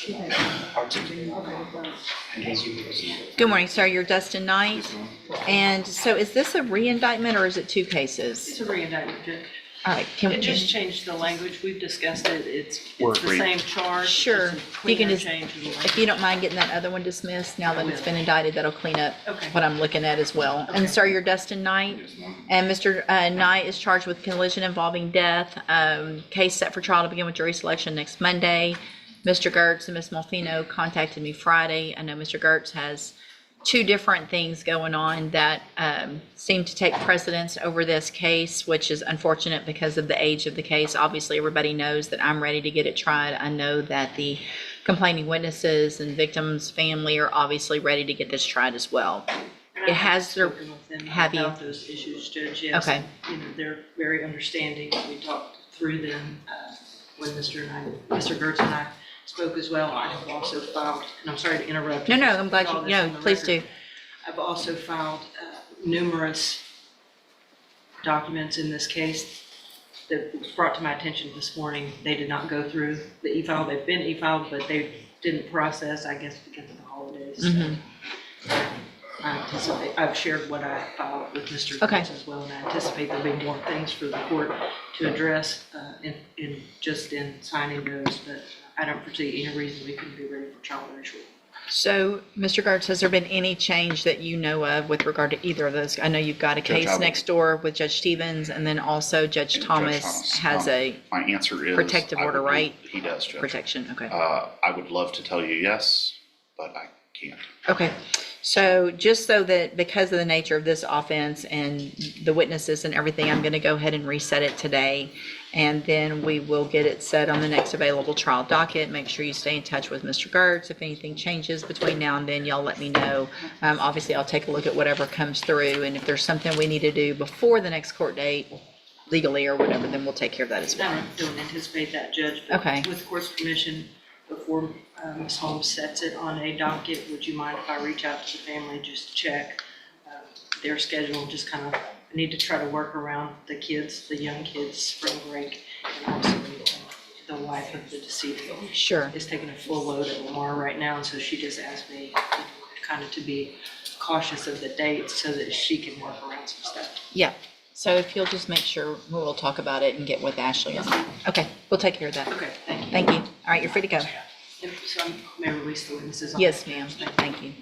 Good morning, sir. You're Dustin Knight. And so is this a re-indictment or is it two cases? It's a re-indictment, Judge. All right. Can we Just change the language. We've discussed it. It's We're the agreed. same charge. Sure. Just a You can cleaner just, change in the if language. you don't mind getting that other one dismissed, now that it's been indicted, that'll clean up Okay. what I'm looking at as well. And sir, you're Dustin Knight. And Mr. Knight is charged with collision involving death. Case set for trial to begin with jury selection next Monday. Mr. Gertz and Ms. Malfino contacted me Friday. I know Mr. Gertz has two different things going on that seem to take precedence over this case, which is unfortunate because of the age of the case. Obviously, everybody knows that I'm ready to get it tried. I know that the complaining witnesses and victims' family are obviously ready to get this tried as well. And It I have has their- spoken with them have you? about those issues, Judge. Yes. Okay. You know, they're very understanding. We talked through them when Mr. Gertz and I spoke as well. I have also filed, and I'm sorry to interrupt. No, I'm glad All you, this no, on the please record. do. I've also filed numerous documents in this case that was brought to my attention this morning. They did not go through the e-file. They've been e-filed, but they didn't process, I guess, because of the holidays. Mhm. I anticipate, I've shared what I filed with Mr. Okay. Gertz as well, and I anticipate there'll be more things for the court to address in signing those, but I don't foresee any reason we couldn't be ready for trial very shortly. So, Mr. Gertz, has there been any change that you know of with regard to either of those? I know you've got a Judge, case I would- next door with Judge Stevens, and then also Judge Thomas has a My answer is. protective I would order, be- right? He does, Judge. protection. Okay. I would love to tell you yes, but I can't. Okay. So just so that because of the nature of this offense and the witnesses and everything, I'm going to go ahead and reset it today. And then we will get it set on the next available trial docket. Make sure you stay in touch with Mr. Gertz. If anything changes between now and then, y'all let me know. Obviously, I'll take a look at whatever comes through. And if there's something we need to do before the next court date, legally or whatever, then we'll take care of that as well. I don't anticipate that, Judge. But Okay. with the court's permission, before Ms. Holmes sets it on a docket, would you mind if I reach out to the family just to check their schedule? Just kind of, I need to try to work around the kids, the young kids' spring break, and also the wife of the decedent Sure. is taking a full load at Lamar right now, and so she just asked me kind of to be cautious of the dates so that she can work around some stuff. Yeah. So if you'll just make sure, we'll talk about it and get with Ashley. Okay. We'll take care of that. Okay, thank you. Thank you. All right. You're free to go. And so I may release the witnesses on Yes, that. ma'am. Thank you.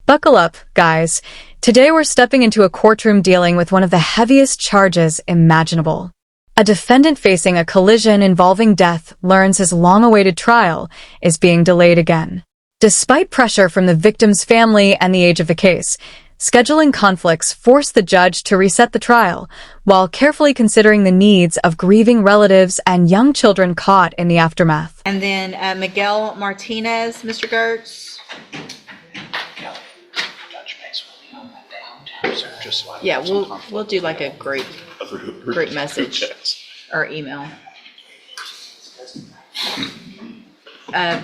Buckle up, guys. Today we're stepping into a courtroom dealing with one of the heaviest charges imaginable. A defendant facing a collision involving death learns his long-awaited trial is being delayed again. Despite pressure from the victim's family and the age of the case, scheduling conflicts force the judge to reset the trial, while carefully considering the needs of grieving relatives and young children caught in the aftermath. And then Miguel Martinez, Mr. Gertz. Touch base with me on that down. So just so I Yeah, have some we'll conflict do like a group group message chats. or email.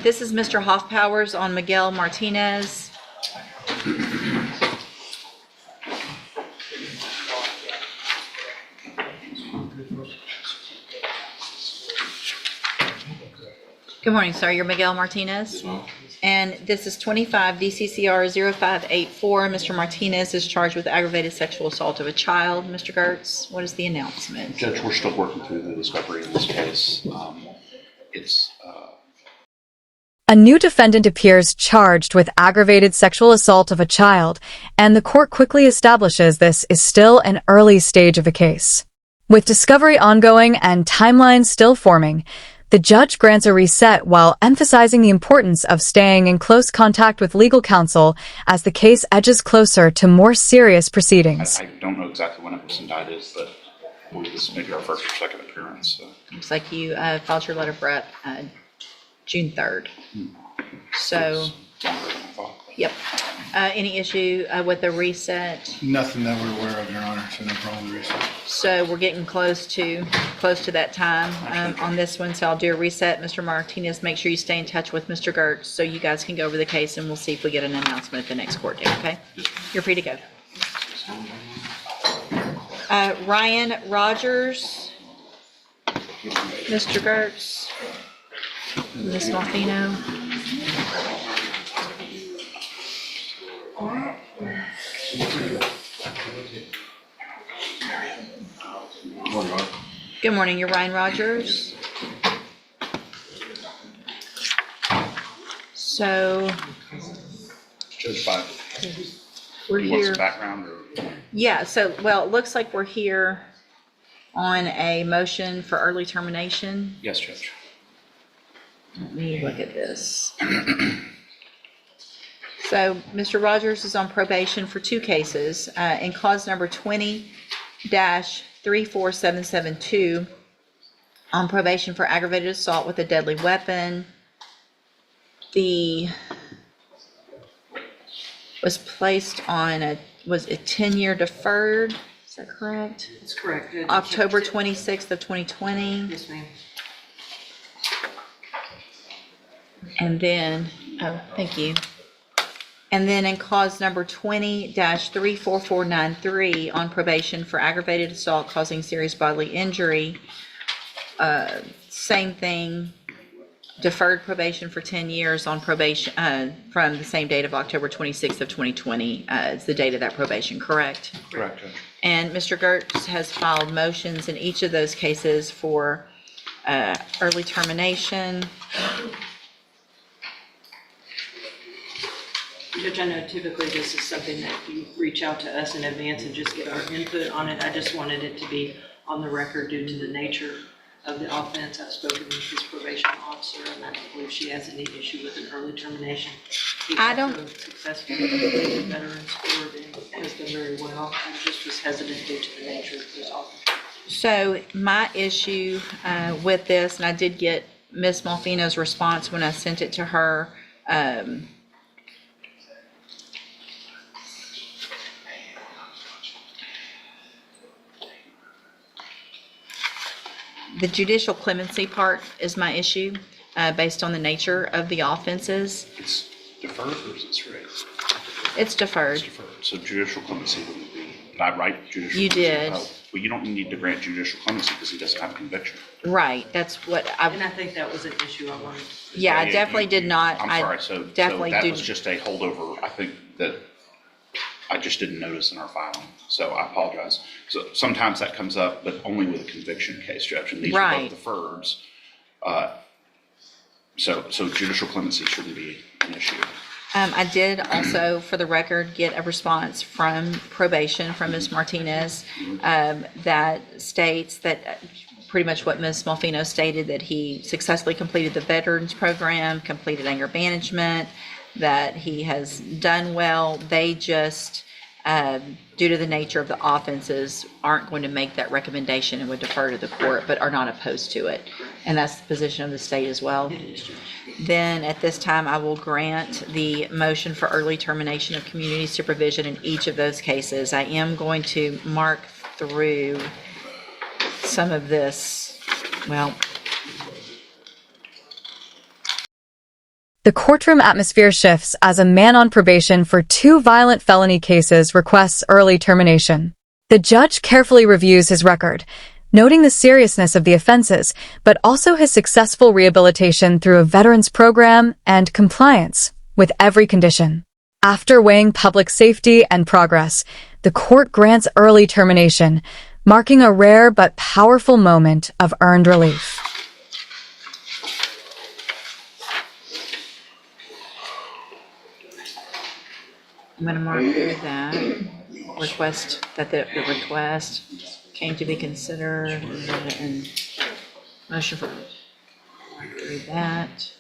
This is Mr. Hoffpowers on Miguel Martinez. Good morning, sir. You're Miguel Martinez? And this is 25 DCCR 0584. Mr. Martinez is charged with aggravated sexual assault of a child. Mr. Gertz, what is the announcement? Judge, we're still working through the discovery in this case. It's, A new defendant appears charged with aggravated sexual assault of a child, and the court quickly establishes this is still an early stage of a case. With discovery ongoing and timelines still forming, the judge grants a reset while emphasizing the importance of staying in close contact with legal counsel as the case edges closer to more serious proceedings. I don't know exactly when it was indicted, but I believe this may be our first or second appearance. So. Looks like you filed your letter of rep June 3rd. So, It's longer than I thought. yep. Any issue with the reset? Nothing that we're aware of, Your Honor, so no problem with research. So we're getting close to that time on this one. So I'll do a reset. Mr. Martinez, make sure you stay in touch with Mr. Gertz so you guys can go over the case and we'll see if we get an announcement at the next court date, okay? You're free to go. Ryan Rogers, Mr. Gertz, Ms. Malfino. Good morning, you're Ryan Rogers. So Judge by, we're you want here. some background or? Yeah, so, well, it looks like we're here on a motion for early termination. Yes, Judge. Let me look at this. So Mr. Rogers is on probation for two cases. In clause number 20-34772, on probation for aggravated assault with a deadly weapon. Was placed on was a 10-year deferred, is that correct? That's correct. October 26th of 2020. Yes, ma'am. And then, oh, thank you. And then in clause number 20-34493, on probation for aggravated assault causing serious bodily injury, same thing, deferred probation for 10 years on probation from the same date of October 26th of 2020 is the date of that probation, correct? Correct, Judge. And Mr. Gertz has filed motions in each of those cases for early termination. Judge, I know typically this is something that you reach out to us in advance and just get our input on it. I just wanted it to be on the record due to the nature of the offense. I've spoken with his probation officer, and I don't believe she has any issue with an early termination. He I don't- also successfully completed Veterans Court and has done very well. I just was hesitant due to the nature of his offense. So my issue with this, and I did get Ms. Malfino's response when I sent it to her. The judicial clemency part is my issue, based on the nature of the offenses. It's deferred or is it straight? It's deferred. It's deferred. So judicial clemency wouldn't be, did I write judicial? You clemency? did. Oh, well, you don't need to grant judicial clemency because he doesn't have a conviction. Right, that's what And I, I think that was an issue I wanted. yeah, I definitely you- did not. I'm I sorry, so definitely that do- was just a holdover, I think, that I just didn't notice in our filing, so I apologize. So sometimes that comes up, but only with a conviction case, Judge, and these are Right. both deferreds. So judicial clemency shouldn't be an issue. I did also, for the record, get a response from probation from Ms. Martinez that states that pretty much what Ms. Malfino stated, that he successfully completed the veterans program, completed anger management, that he has done well. They just, due to the nature of the offenses, aren't going to make that recommendation and would defer to the court, but are not opposed to it. And that's the position of the state as well. It is, Judge. Then at this time, I will grant the motion for early termination of community supervision in each of those cases. I am going to mark through some of this, well, The courtroom atmosphere shifts as a man on probation for 2 violent felony cases requests early termination. The judge carefully reviews his record, noting the seriousness of the offenses, but also his successful rehabilitation through a veterans program and compliance with every condition. After weighing public safety and progress, the court grants early termination, marking a rare but powerful moment of earned relief. I'm going to mark through that. Request, that the request came to be considered and motion for, mark through that.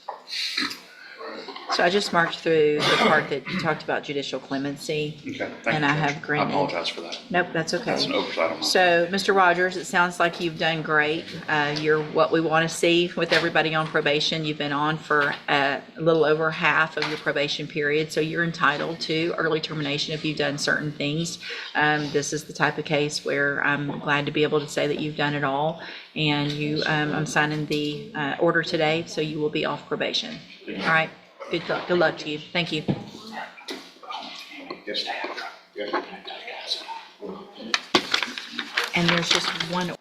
So I just marked through the part that you talked about judicial clemency. Okay, thank you, And I Judge. have granted. I apologize for that. Nope, that's okay. That's an oversight on my. So, Mr. Rogers, it sounds like you've done great. You're what we want to see with everybody on probation. You've been on for a little over half of your probation period, so you're entitled to early termination if you've done certain things. This is the type of case where I'm glad to be able to say that you've done it all. And you, I'm signing the order today, so you will be off probation. All right? Good luck to you. Thank you. And there's just one.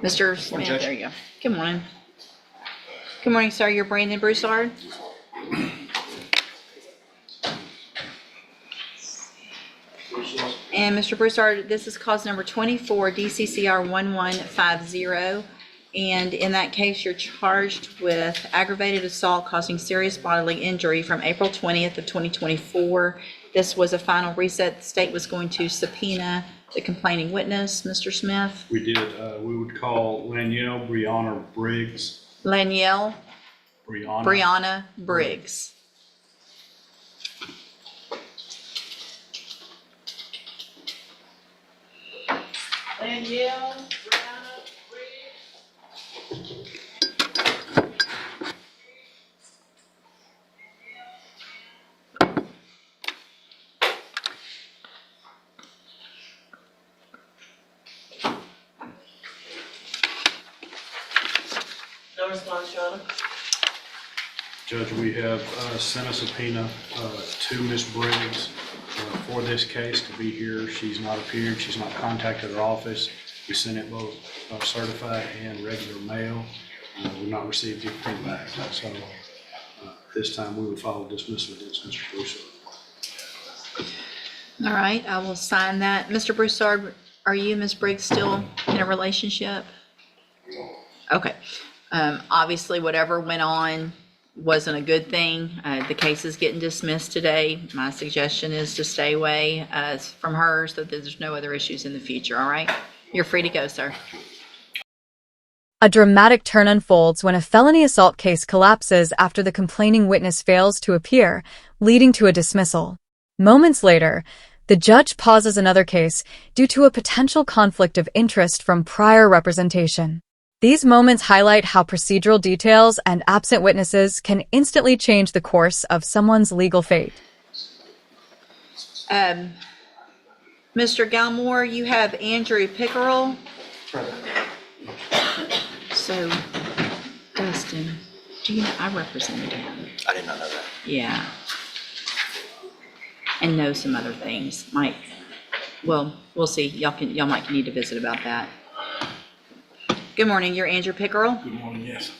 Mr. Smith, Judge. there you go. Good morning. Good morning, sir. You're Brandon Broussard? And Mr. Broussard, this is cause number 24, DCCR 1150. And in that case, you're charged with aggravated assault causing serious bodily injury from April 20th of 2024. This was a final reset. The state was going to subpoena the complaining witness, Mr. Smith. We did, we would call Lanielle Brianna Briggs. Lanielle Brianna. Brianna Briggs. Danielle, Brianna, Briggs. No response, Your Honor. Judge, we have sent a subpoena to Ms. Briggs for this case to be here. She's not appeared. She's not contacted our office. We sent it both certified and regular mail. We've not received anything back. So this time we would file dismissal against Mr. Broussard. All right, I will sign that. Mr. Broussard, are you and Ms. Briggs still in a relationship? Okay. Obviously, whatever went on wasn't a good thing. The case is getting dismissed today. My suggestion is to stay away from her so that there's no other issues in the future, all right? You're free to go, sir. A dramatic turn unfolds when a felony assault case collapses after the complaining witness fails to appear, leading to a dismissal. Moments later, the judge pauses another case due to a potential conflict of interest from prior representation. These moments highlight how procedural details and absent witnesses can instantly change the course of someone's legal fate. Mr. Galmore, you have Andrew Pickerel. So, Dustin, do you know, I represented him. I did not know that. Yeah. And know some other things. Well, we'll see. Y'all might need to visit about that. Good morning, you're Andrew Pickerel. Good morning, yes.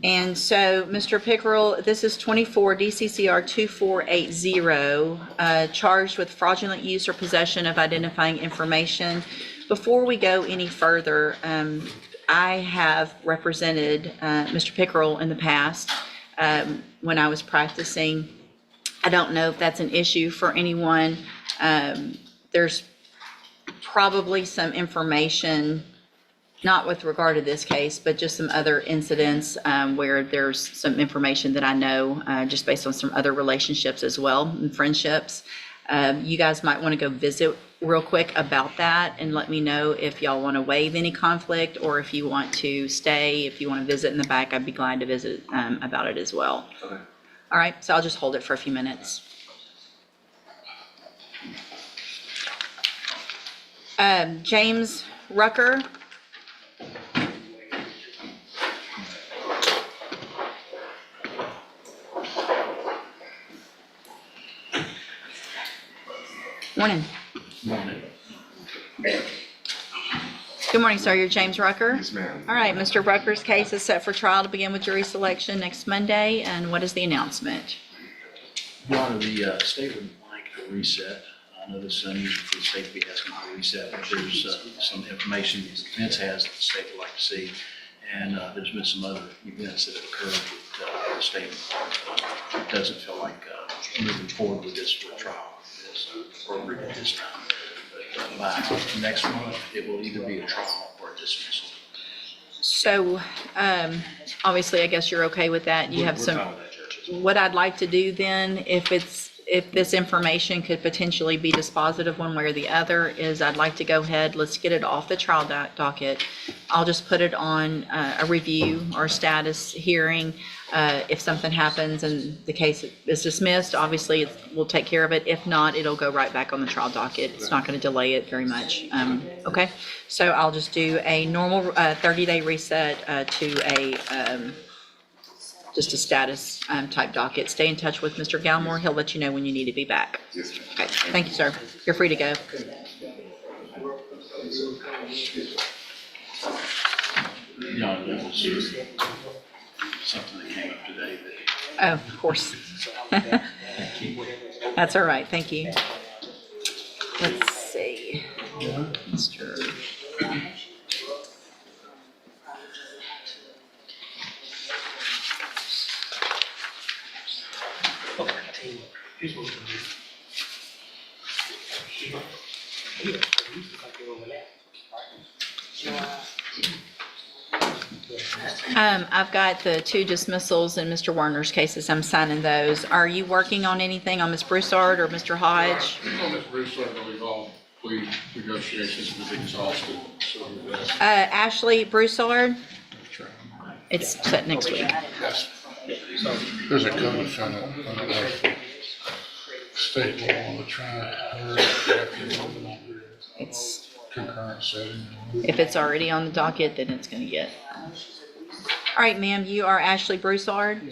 And so, Mr. Pickerel, this is 24 DCCR 2480, charged with fraudulent use or possession of identifying information. Before we go any further, I have represented Mr. Pickerel in the past when I was practicing. I don't know if that's an issue for anyone. There's probably some information, not with regard to this case, but just some other incidents where there's some information that I know just based on some other relationships as well and friendships. You guys might want to go visit real quick about that and let me know if y'all want to waive any conflict or if you want to stay. If you want to visit in the back, I'd be glad to visit about it as well. Okay. All right, so I'll just hold it for a few minutes. James Rucker. Morning. Morning. Good morning, sir. You're James Rucker? Yes, ma'am. All right, Mr. Rucker's case is set for trial to begin with jury selection next Monday. And what is the announcement? Your Honor, the state would like a reset. I know this is unusual for the state to be asking for a reset, but there's some information the defense has that the state would like to see. And there's been some other events that have occurred that the state doesn't feel like moving forward with this for trial is appropriate at this time. But by next month, it will either be a trial or a dismissal. So, obviously, I guess you're okay with that. You have We're some, fine with that, Judge. what I'd like to do then, if this information could potentially be dispositive one way or the other, is I'd like to go ahead, let's get it off the trial docket. I'll just put it on a review or status hearing. If something happens and the case is dismissed, obviously we'll take care of it. If not, it'll go right back on the trial docket. It's not going to delay it very much. Okay, so I'll just do a normal 30-day reset to a just a status type docket. Stay in touch with Mr. Galmore. He'll let you know when you need to be back. Yes, ma'am. Okay, thank you, sir. You're free to go. You know, there was something that came up today that Oh, of course. That's all right. Thank you. Let's see. Mr. I've got the 2 dismissals in Mr. Warner's cases. I'm signing those. Are you working on anything on Ms. Broussard or Mr. Hodge? On this Broussard, really all plea negotiations was exhausted, so Ashley Broussard? It's set next week. yes. There's a co-defendant under state law on the trial, It's, concurrent setting. if it's already on the docket, then it's gonna get. All right, ma'am, you are Ashley Broussard,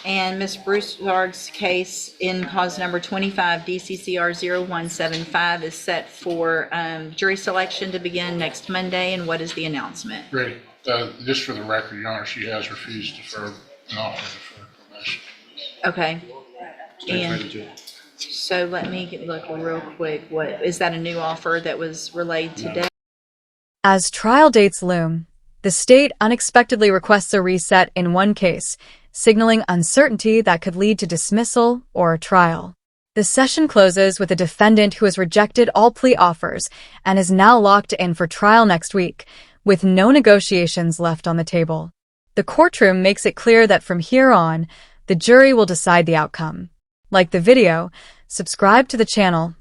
and Ms. Broussard's case in cause number 25 DCCR 0175 is set for jury selection to begin next Monday, and what is the announcement? Great. Just for the record, Your Honor, she has refused to defer an offer of permission. Okay. Stand ready, And Judge. so let me look real quick. What, is that a new offer that was relayed today? As trial dates loom, the state unexpectedly requests a reset in one case, signaling uncertainty that could lead to dismissal or a trial. The session closes with a defendant who has rejected all plea offers and is now locked in for trial next week, with no negotiations left on the table. The courtroom makes it clear that from here on, the jury will decide the outcome. Like the video, subscribe to the channel,